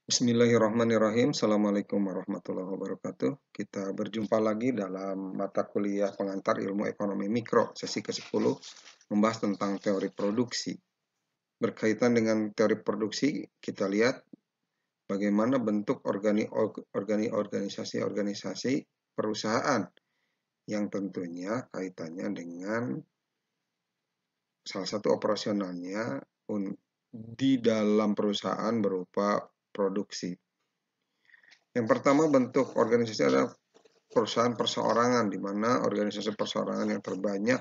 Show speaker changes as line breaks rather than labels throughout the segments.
Bismillahirrahmanirrahim. Assalamualaikum warahmatullahi wabarakatuh. Kita berjumpa lagi dalam mata kuliah pengantar ilmu ekonomi mikro, sesi ke-10, membahas tentang teori produksi. Berkaitan dengan teori produksi, kita lihat bagaimana bentuk organisasi-organisasi perusahaan yang tentunya kaitannya dengan salah satu operasionalnya di dalam perusahaan berupa produksi. Yang pertama, bentuk organisasi adalah perusahaan perseorangan, di mana organisasi perseorangan yang terbanyak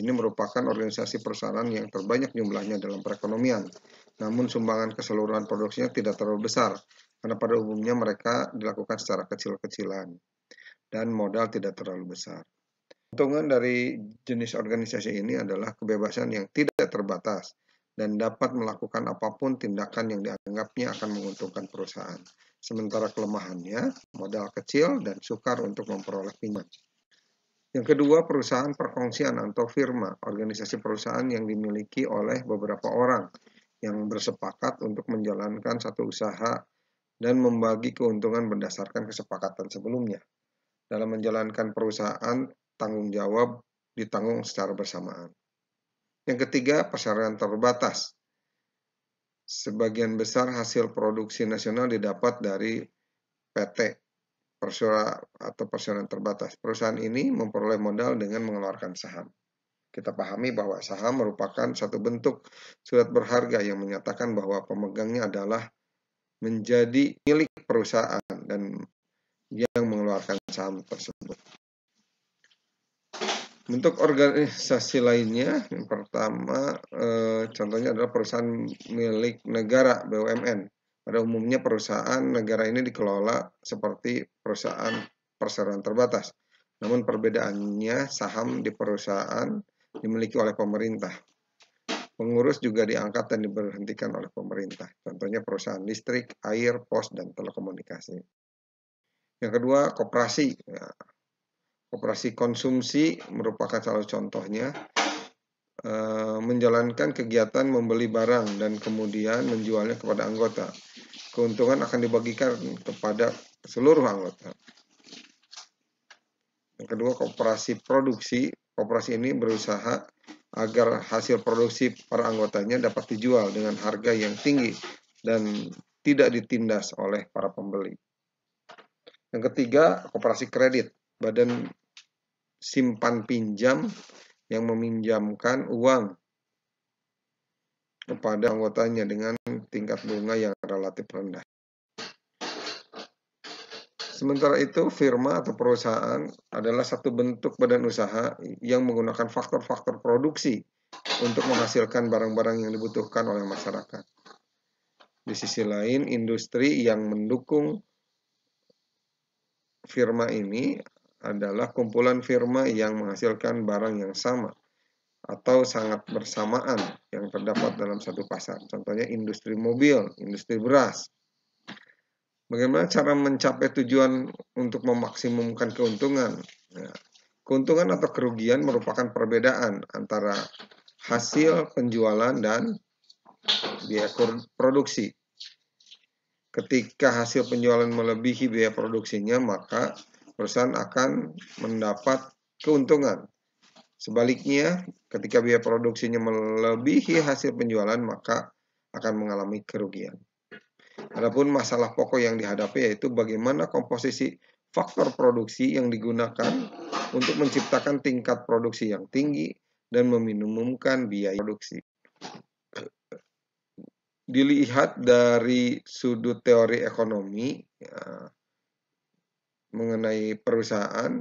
ini merupakan organisasi perusahaan yang terbanyak jumlahnya dalam perekonomian. Namun sumbangan keseluruhan produksinya tidak terlalu besar, karena pada umumnya mereka dilakukan secara kecil-kecilan dan modal tidak terlalu besar. Keuntungan dari jenis organisasi ini adalah kebebasan yang tidak terbatas dan dapat melakukan apapun tindakan yang dianggapnya akan menguntungkan perusahaan. Sementara kelemahannya, modal kecil dan sukar untuk memperoleh pinjaman. Yang kedua, perusahaan perkongsian atau firma, organisasi perusahaan yang dimiliki oleh beberapa orang yang bersepakat untuk menjalankan satu usaha dan membagi keuntungan berdasarkan kesepakatan sebelumnya. Dalam menjalankan perusahaan, tanggung jawab ditanggung secara bersamaan. Yang ketiga, persaingan terbatas. Sebagian besar hasil produksi nasional didapat dari PT atau perseroan terbatas. Perusahaan ini memperoleh modal dengan mengeluarkan saham. Kita pahami bahwa saham merupakan satu bentuk surat berharga yang menyatakan bahwa pemegangnya adalah menjadi milik perusahaan dan yang mengeluarkan saham tersebut. Bentuk organisasi lainnya, yang pertama contohnya adalah perusahaan milik negara (BUMN). Pada umumnya perusahaan negara ini dikelola seperti perusahaan perseroan terbatas. Namun perbedaannya saham di perusahaan dimiliki oleh pemerintah. Pengurus juga diangkat dan diberhentikan oleh pemerintah. Contohnya perusahaan listrik, air, pos, dan telekomunikasi. Yang kedua, koperasi. Koperasi konsumsi merupakan salah contohnya, menjalankan kegiatan membeli barang dan kemudian menjualnya kepada anggota. Keuntungan akan dibagikan kepada seluruh anggota. Yang kedua, koperasi produksi. Koperasi ini berusaha agar hasil produksi para anggotanya dapat dijual dengan harga yang tinggi dan tidak ditindas oleh para pembeli. Yang ketiga, koperasi kredit. Badan simpan pinjam yang meminjamkan uang kepada anggotanya dengan tingkat bunga yang relatif rendah. Sementara itu, firma atau perusahaan adalah satu bentuk badan usaha yang menggunakan faktor-faktor produksi untuk menghasilkan barang-barang yang dibutuhkan oleh masyarakat. Di sisi lain, industri yang mendukung firma ini adalah kumpulan firma yang menghasilkan barang yang sama atau sangat bersamaan yang terdapat dalam satu pasar. Contohnya industri mobil, industri beras. Bagaimana cara mencapai tujuan untuk memaksimumkan keuntungan? Ya, keuntungan atau kerugian merupakan perbedaan antara hasil penjualan dan biaya produksi. Ketika hasil penjualan melebihi biaya produksinya, maka perusahaan akan mendapat keuntungan. Sebaliknya, ketika biaya produksinya melebihi hasil penjualan, maka akan mengalami kerugian. Adapun masalah pokok yang dihadapi yaitu bagaimana komposisi faktor produksi yang digunakan untuk menciptakan tingkat produksi yang tinggi dan meminimumkan biaya produksi. Dilihat dari sudut teori ekonomi ya, mengenai perusahaan,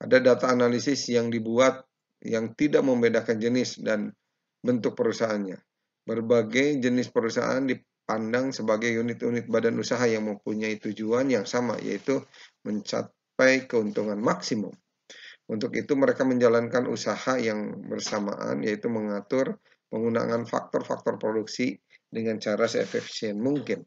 ada data analisis yang dibuat yang tidak membedakan jenis dan bentuk perusahaannya. Berbagai jenis perusahaan dipandang sebagai unit-unit badan usaha yang mempunyai tujuan yang sama, yaitu mencapai keuntungan maksimum. Untuk itu mereka menjalankan usaha yang bersamaan, yaitu mengatur penggunaan faktor-faktor produksi dengan cara seefisien mungkin.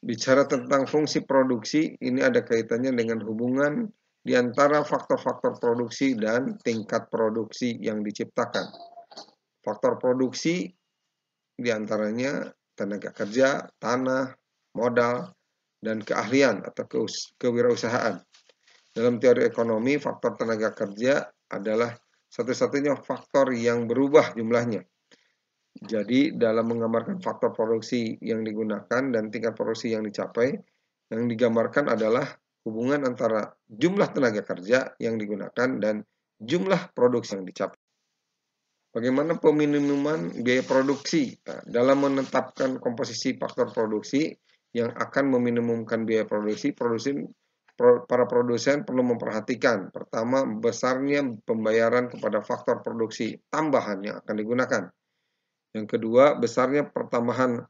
Bicara tentang fungsi produksi, ini ada kaitannya dengan hubungan di antara faktor-faktor produksi dan tingkat produksi yang diciptakan. Faktor produksi diantaranya tenaga kerja, tanah, modal, dan keahlian atau kewirausahaan. Dalam teori ekonomi, faktor tenaga kerja adalah satu-satunya faktor yang berubah jumlahnya. Jadi, dalam menggambarkan faktor produksi yang digunakan dan tingkat produksi yang dicapai, yang digambarkan adalah hubungan antara jumlah tenaga kerja yang digunakan dan jumlah produksi yang dicapai. Bagaimana peminimuman biaya produksi? Nah, dalam menetapkan komposisi faktor produksi yang akan meminimumkan biaya produksi, para produsen perlu memperhatikan, pertama, besarnya pembayaran kepada faktor produksi tambahan yang akan digunakan. Yang kedua, besarnya pertambahan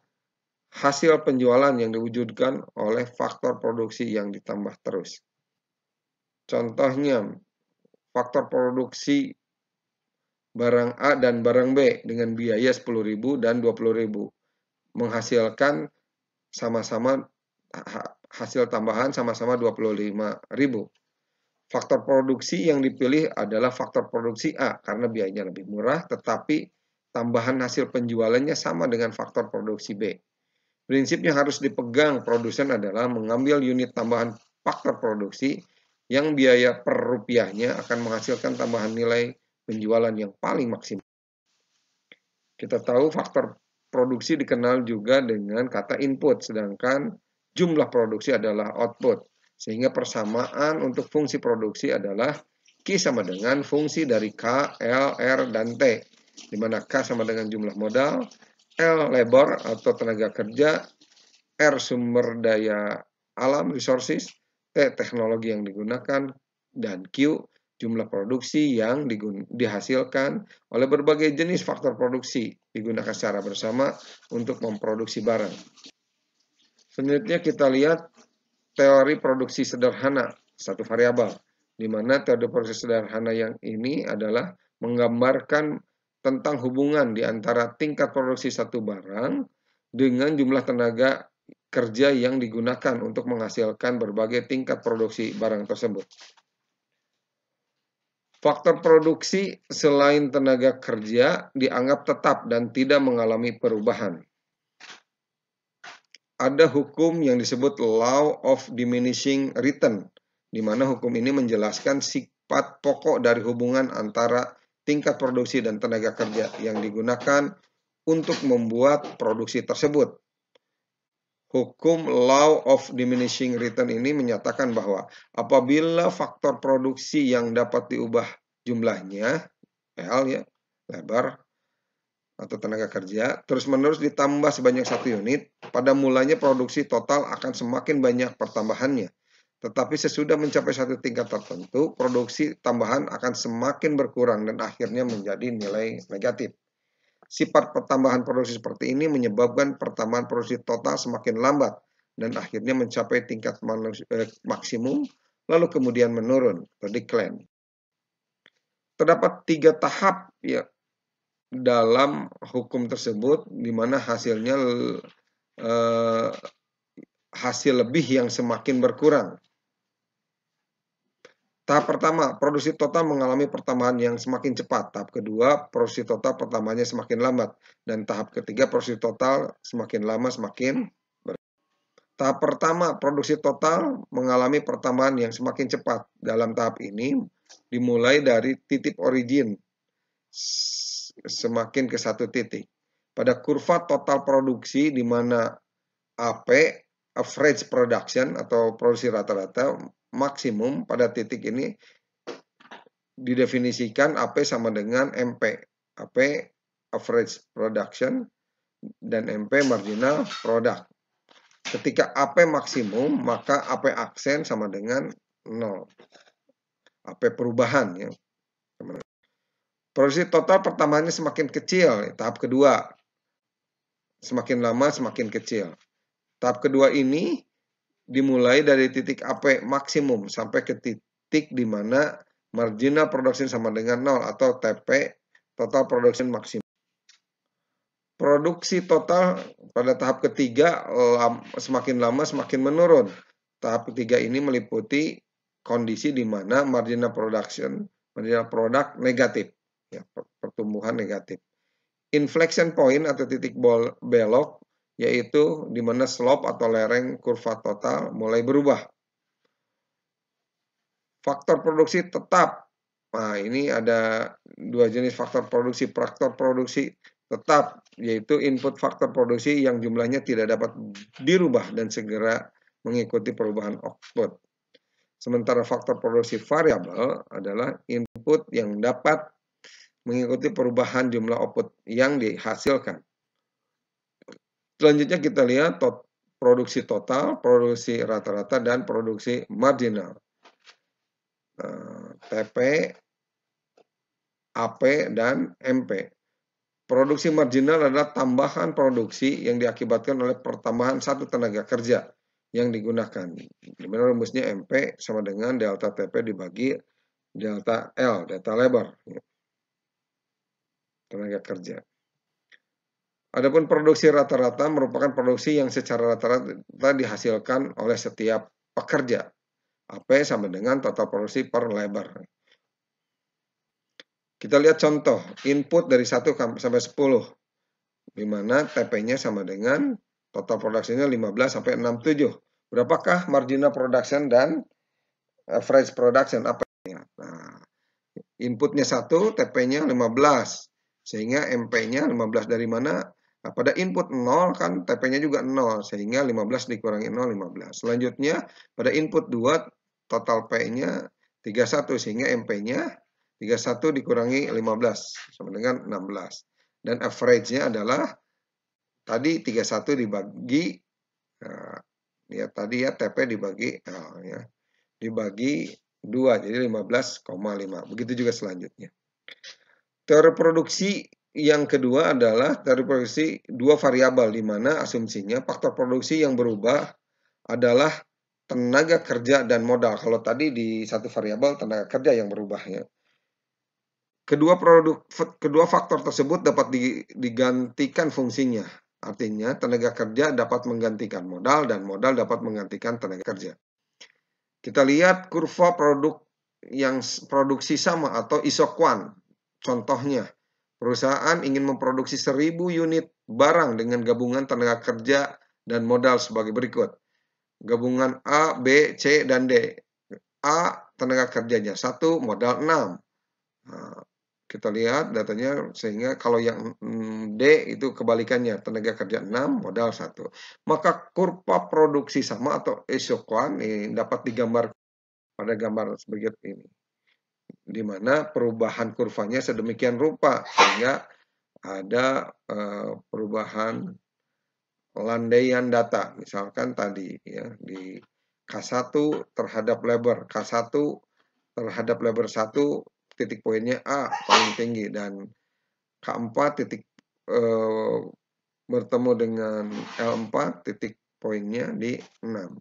hasil penjualan yang diwujudkan oleh faktor produksi yang ditambah terus. Contohnya, faktor produksi barang A dan barang B dengan biaya 10.000 dan 20.000 menghasilkan sama-sama hasil tambahan sama-sama 25.000. Faktor produksi yang dipilih adalah faktor produksi A karena biayanya lebih murah, tetapi tambahan hasil penjualannya sama dengan faktor produksi B. Prinsip yang harus dipegang produsen adalah mengambil unit tambahan faktor produksi yang biaya per rupiahnya akan menghasilkan tambahan nilai penjualan yang paling maksimal. Kita tahu faktor produksi dikenal juga dengan kata input, sedangkan jumlah produksi adalah output. Sehingga persamaan untuk fungsi produksi adalah Q sama dengan fungsi dari K, L, R, dan T, di mana K sama dengan jumlah modal, L labor atau tenaga kerja, R sumber daya alam resources, T teknologi yang digunakan, dan Q jumlah produksi yang dihasilkan oleh berbagai jenis faktor produksi digunakan secara bersama untuk memproduksi barang. Selanjutnya kita lihat teori produksi sederhana satu variabel, di mana teori produksi sederhana yang ini adalah menggambarkan tentang hubungan di antara tingkat produksi satu barang dengan jumlah tenaga kerja yang digunakan untuk menghasilkan berbagai tingkat produksi barang tersebut. Faktor produksi selain tenaga kerja dianggap tetap dan tidak mengalami perubahan. Ada hukum yang disebut Law of Diminishing Return, di mana hukum ini menjelaskan sifat pokok dari hubungan antara tingkat produksi dan tenaga kerja yang digunakan untuk membuat produksi tersebut. Hukum Law of Diminishing Return ini menyatakan bahwa apabila faktor produksi yang dapat diubah jumlahnya, L ya, labor atau tenaga kerja, terus-menerus ditambah sebanyak 1 unit, pada mulanya produksi total akan semakin banyak pertambahannya. Tetapi sesudah mencapai satu tingkat tertentu, produksi tambahan akan semakin berkurang dan akhirnya menjadi nilai negatif. Sifat pertambahan produksi seperti ini menyebabkan pertambahan produksi total semakin lambat dan akhirnya mencapai tingkat maksimum, lalu kemudian menurun atau decline. Terdapat 3 tahap ya dalam hukum tersebut, di mana hasilnya hasil lebih yang semakin berkurang. Tahap pertama, produksi total mengalami pertambahan yang semakin cepat. Tahap kedua, produksi total pertambahannya semakin lambat. Dan tahap ketiga, produksi total semakin lama semakin berkurang. Tahap pertama, produksi total mengalami pertambahan yang semakin cepat. Dalam tahap ini, dimulai dari titik origin semakin ke satu titik. Pada kurva total produksi, di mana AP, average production atau produksi rata-rata, maksimum pada titik ini didefinisikan AP sama dengan MP. AP average production dan MP marginal product. Ketika AP maksimum, maka AP aksen sama dengan 0. AP perubahan ya. Produksi total pertambahannya semakin kecil, tahap kedua. Semakin lama semakin kecil. Tahap kedua ini dimulai dari titik AP maksimum sampai ke titik di mana marginal production sama dengan 0 atau TP, total production maksimum. Produksi total pada tahap ketiga semakin lama semakin menurun. Tahap ketiga ini meliputi kondisi di mana marginal product negatif, ya, pertumbuhan negatif. Inflection point atau titik belok yaitu di mana slope atau lereng kurva total mulai berubah. Faktor produksi tetap. Nah, ini ada dua jenis faktor produksi. Faktor produksi tetap, yaitu input faktor produksi yang jumlahnya tidak dapat dirubah dan segera mengikuti perubahan output. Sementara faktor produksi variabel adalah input yang dapat mengikuti perubahan jumlah output yang dihasilkan. Selanjutnya kita lihat produksi total, produksi rata-rata, dan produksi marginal. TP, AP, dan MP. Produksi marginal adalah tambahan produksi yang diakibatkan oleh pertambahan satu tenaga kerja yang digunakan. Dimana rumusnya MP sama dengan delta TP dibagi delta L, delta labor, tenaga kerja. Adapun produksi rata-rata merupakan produksi yang secara rata-rata dihasilkan oleh setiap pekerja. AP sama dengan total produksi per labor. Kita lihat contoh input dari 1 sampai 10, di mana TP-nya sama dengan total produksinya 15 sampai 67. Berapakah marginal production dan average production? Apa ya? Nah, inputnya 1, TP-nya 15, sehingga MP-nya 15 dari mana? Nah, pada input 0 kan TP-nya juga 0, sehingga 15 dikurangi 0, 15. Selanjutnya pada input 2, total P-nya 31, sehingga MP-nya 31 dikurangi 15, sama dengan 16. Dan average-nya adalah tadi 31 dibagi, ya tadi ya TP dibagi, dibagi 2, jadi 15,5. Begitu juga selanjutnya. Teori produksi yang kedua adalah teori produksi dua variabel, di mana asumsinya faktor produksi yang berubah adalah tenaga kerja dan modal. Kalau tadi di satu variabel tenaga kerja yang berubah ya. Kedua faktor tersebut dapat digantikan fungsinya. Artinya tenaga kerja dapat menggantikan modal dan modal dapat menggantikan tenaga kerja. Kita lihat kurva produk yang produksi sama atau isokuan. Contohnya, perusahaan ingin memproduksi 1000 unit barang dengan gabungan tenaga kerja dan modal sebagai berikut. Gabungan A, B, C, dan D. A tenaga kerjanya 1, modal 6. Nah, kita lihat datanya, sehingga kalau yang D itu kebalikannya, tenaga kerja 6, modal 1. Maka kurva produksi sama atau isokuan ini dapat digambar pada gambar sebagai ini, di mana perubahan kurvanya sedemikian rupa sehingga ada perubahan landaian data. Misalkan tadi ya di K1 terhadap labor, K1 terhadap labor 1, titik poinnya A paling tinggi, dan K4 titik bertemu dengan L4, titik poinnya di 6.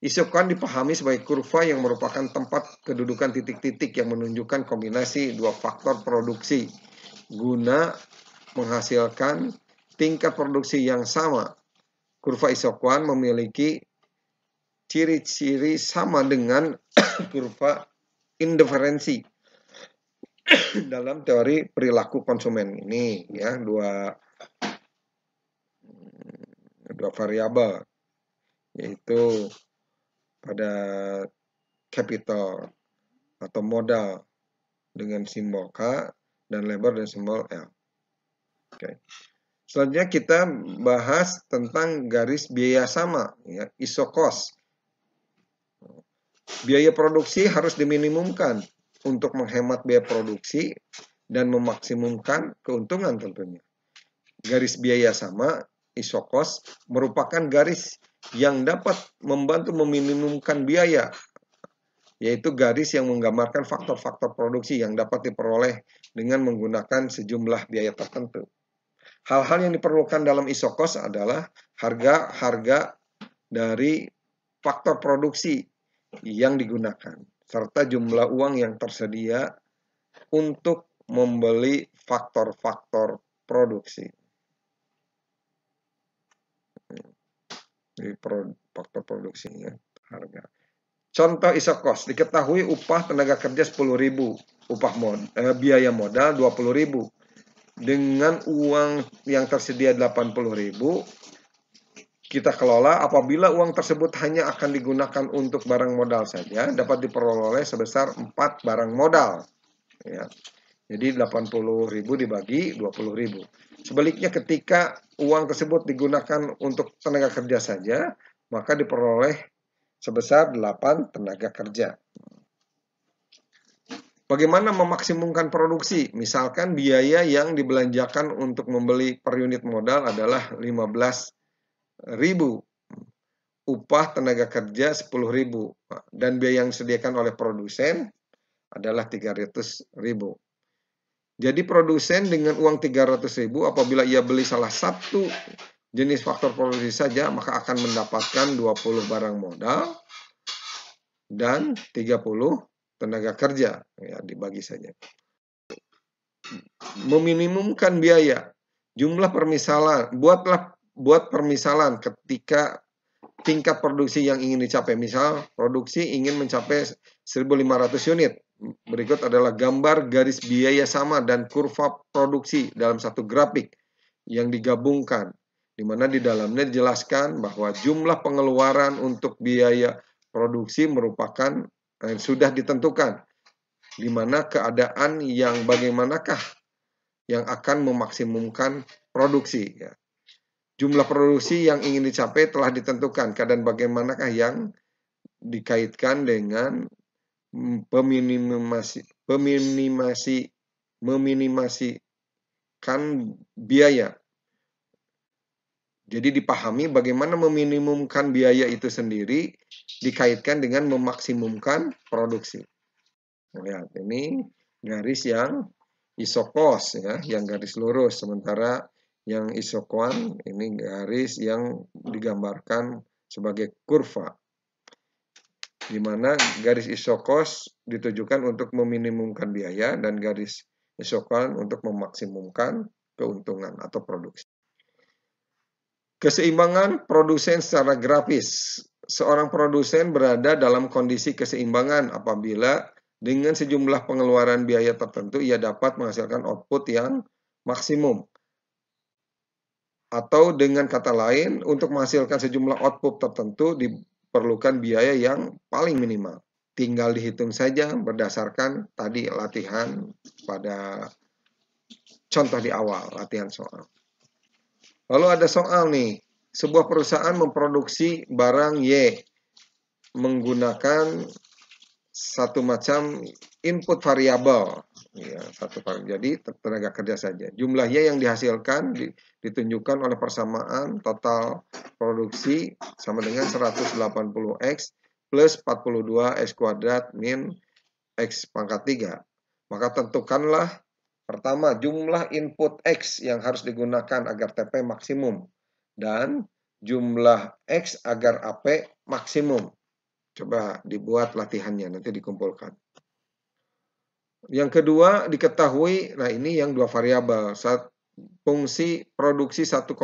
Isokuan dipahami sebagai kurva yang merupakan tempat kedudukan titik-titik yang menunjukkan kombinasi dua faktor produksi guna menghasilkan tingkat produksi yang sama. Kurva isokuan memiliki ciri-ciri sama dengan kurva indiferensi dalam teori perilaku konsumen. Ini ya dua variabel, yaitu pada capital atau modal dengan simbol K dan labor dan simbol L. Oke. Selanjutnya kita bahas tentang garis biaya sama, ya, isocost. Biaya produksi harus diminimumkan untuk menghemat biaya produksi dan memaksimumkan keuntungan tentunya. Garis biaya sama, isocost, merupakan garis yang dapat membantu meminimumkan biaya, yaitu garis yang menggambarkan faktor-faktor produksi yang dapat diperoleh dengan menggunakan sejumlah biaya tertentu. Hal-hal yang diperlukan dalam isocost adalah harga dari faktor produksi yang digunakan, serta jumlah uang yang tersedia untuk membeli faktor-faktor produksi. Di faktor produksinya, harga. Contoh isocost, diketahui upah tenaga kerja 10.000, biaya modal 20.000. Dengan uang yang tersedia 80.000, kita kelola apabila uang tersebut hanya akan digunakan untuk barang modal saja, dapat diperoleh sebesar 4 barang modal. Ya. Jadi 80.000 dibagi 20.000. Sebaliknya ketika uang tersebut digunakan untuk tenaga kerja saja, maka diperoleh sebesar 8 tenaga kerja. Bagaimana memaksimumkan produksi? Misalkan biaya yang dibelanjakan untuk membeli per unit modal adalah 15.000. Upah tenaga kerja 10.000. Dan biaya yang disediakan oleh produsen adalah 300.000. Jadi produsen dengan uang 300.000 apabila ia beli salah satu jenis faktor produksi saja, maka akan mendapatkan 20 barang modal dan 30 tenaga kerja. Ya, dibagi saja. Meminimumkan biaya. Jumlah permisalan, buat permisalan ketika tingkat produksi yang ingin dicapai. Misal produksi ingin mencapai 1.500 unit. Berikut adalah gambar garis biaya sama dan kurva produksi dalam satu grafik yang digabungkan, di mana di dalamnya dijelaskan bahwa jumlah pengeluaran untuk biaya produksi merupakan sudah ditentukan, di mana keadaan yang bagaimanakah yang akan memaksimumkan produksi. Ya. Jumlah produksi yang ingin dicapai telah ditentukan, keadaan bagaimanakah yang dikaitkan dengan meminimasikan biaya. Jadi dipahami bagaimana meminimumkan biaya itu sendiri dikaitkan dengan memaksimumkan produksi. Lihat, ini garis yang isokos ya, yang garis lurus, sementara yang isokuan ini garis yang digambarkan sebagai kurva, di mana garis isokos ditujukan untuk meminimumkan biaya dan garis isokuan untuk memaksimumkan keuntungan atau produksi. Keseimbangan produsen secara grafis. Seorang produsen berada dalam kondisi keseimbangan apabila dengan sejumlah pengeluaran biaya tertentu ia dapat menghasilkan output yang maksimum. Atau dengan kata lain, untuk menghasilkan sejumlah output tertentu diperlukan biaya yang paling minimal. Tinggal dihitung saja berdasarkan tadi latihan pada contoh di awal, latihan soal. Lalu ada soal nih, sebuah perusahaan memproduksi barang Y menggunakan satu macam input variabel, ya, jadi tenaga kerja saja. Jumlah Y yang dihasilkan ditunjukkan oleh persamaan total produksi sama dengan 180X plus 42X kuadrat min X pangkat 3. Maka tentukanlah pertama, jumlah input X yang harus digunakan agar TP maksimum dan jumlah X agar AP maksimum. Coba dibuat latihannya, nanti dikumpulkan. Yang kedua, diketahui, nah ini yang dua variabel. Fungsi produksi satu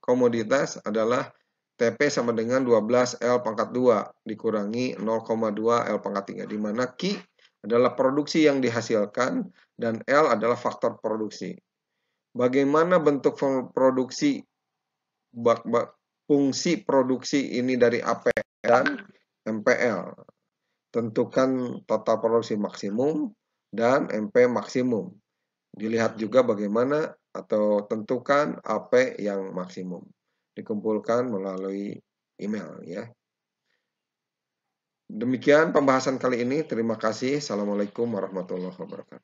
komoditas adalah TP sama dengan 12 L pangkat 2 dikurangi 0,2 L pangkat 3, di mana Q adalah produksi yang dihasilkan dan L adalah faktor produksi. Bagaimana bentuk produksi, fungsi produksi ini dari AP dan MPL? Tentukan total produksi maksimum dan MP maksimum. Dilihat juga bagaimana atau tentukan AP yang maksimum. Dikumpulkan melalui email ya. Demikian pembahasan kali ini. Terima kasih. Assalamualaikum warahmatullahi wabarakatuh.